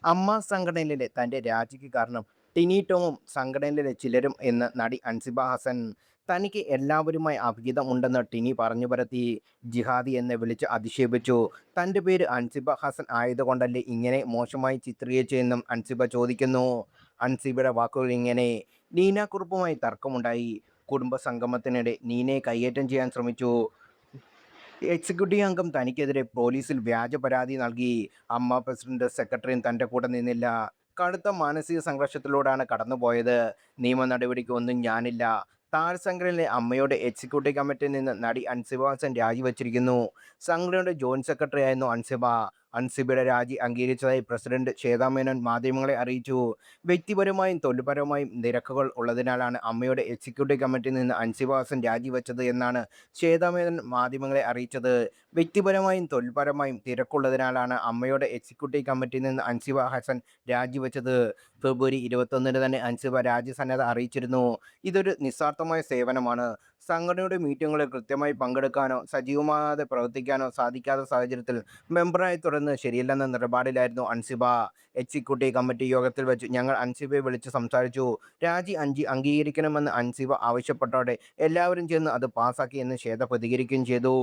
അമ്മ സംഘടനയിലെ തന്റെ രാജിക്ക് കാരണം ടിനി ടോമും സംഘടനയിലെ ചിലരും എന്ന് നടി അൻസിബ ഹസൻ. തനിക്ക് എല്ലാവരുമായി അവിഹിതം ഉണ്ടെന്ന് ടിനി പറഞ്ഞു പരത്തി. ജിഹാദി എന്ന് വിളിച്ച് അധിക്ഷേപിച്ചു. തന്റെ പേര് അൻസിബ ഹസൻ ആയതുകൊണ്ടല്ലേ ഇങ്ങനെ മോശമായി ചിത്രീകരിച്ചതെന്നും അൻസിബ ചോദിക്കുന്നു. അൻസിബയുടെ വാക്കുകൾ ഇങ്ങനെ: നീന കുറുപ്പുമായി തർക്കമുണ്ടായി. കുടുംബ സംഗമത്തിനിടെ നീനയെ കയ്യേറ്റം ചെയ്യാൻ ശ്രമിച്ചു. എക്സിക്യൂട്ടീവ് അംഗം തനിക്കെതിരെ പോലീസിൽ വ്യാജ പരാതി നൽകി. അമ്മ പ്രസിഡന്റ് സെക്രട്ടറിയും തന്റെ കൂടെ നിന്നില്ല. കടുത്ത മാനസിക സംഘർഷത്തിലൂടെയാണ് കടന്നുപോയത്. നിയമ നടപടിക്ക് ഒന്നും ഞാനില്ല. താരസംഘടനയിലെ അമ്മയുടെ എക്സിക്യൂട്ടീവ് കമ്മിറ്റിയിൽ നിന്ന് നടി അൻസിബ ഹസൻ രാജിവച്ചിരിക്കുന്നു. സംഘടനയുടെ ജോയിന്റ് സെക്രട്ടറി ആയിരുന്നു അൻസിബ. അൻസിബയുടെ രാജി അംഗീകരിച്ചതായി പ്രസിഡന്റ് ശ്വേതാ മേനോൻ മാധ്യമങ്ങളെ അറിയിച്ചു. വ്യക്തിപരമായും തൊഴിൽപരമായും നിരക്കുകൾ ഉള്ളതിനാലാണ് അമ്മയുടെ എക്സിക്യൂട്ടീവ് കമ്മിറ്റിയിൽ നിന്ന് അൻസിബ ഹസൻ രാജിവച്ചത് എന്നാണ് ശ്വേതാ മേനോൻ മാധ്യമങ്ങളെ അറിയിച്ചത്. വ്യക്തിപരമായും തൊഴിൽപരമായും തിരക്കുള്ളതിനാലാണ് അമ്മയുടെ എക്സിക്യൂട്ടീവ് കമ്മിറ്റിയിൽ നിന്ന് അൻസിബ ഹസൻ രാജിവച്ചത്. ഫെബ്രുവരി 21-ന് തന്നെ അൻസിബ രാജ്യസന്നദ്ധ അറിയിച്ചിരുന്നു. ഇതൊരു നിസ്വാർത്ഥമായ സേവനമാണ്. സംഘടനയുടെ മീറ്റിങ്ങുകളിൽ കൃത്യമായി പങ്കെടുക്കാനോ സജീവമാകാതെ പ്രവർത്തിക്കാനോ സാധിക്കാത്ത സാഹചര്യത്തിൽ മെമ്പറായി തുടരുന്നത് ശരിയല്ലെന്ന നിലപാടിലായിരുന്നു അൻസിബ. എക്സിക്യൂട്ടീവ് കമ്മിറ്റി യോഗത്തിൽ വെച്ച് ഞങ്ങൾ അൻസിബയെ വിളിച്ച് സംസാരിച്ചു. രാജി അംഗീകരിക്കണമെന്ന് അൻസിബ ആവശ്യപ്പെട്ടതോടെ എല്ലാവരും ചേർന്ന് അത് പാസാക്കി എന്ന് ശ്വേത പ്രതികരിക്കുകയും ചെയ്തു.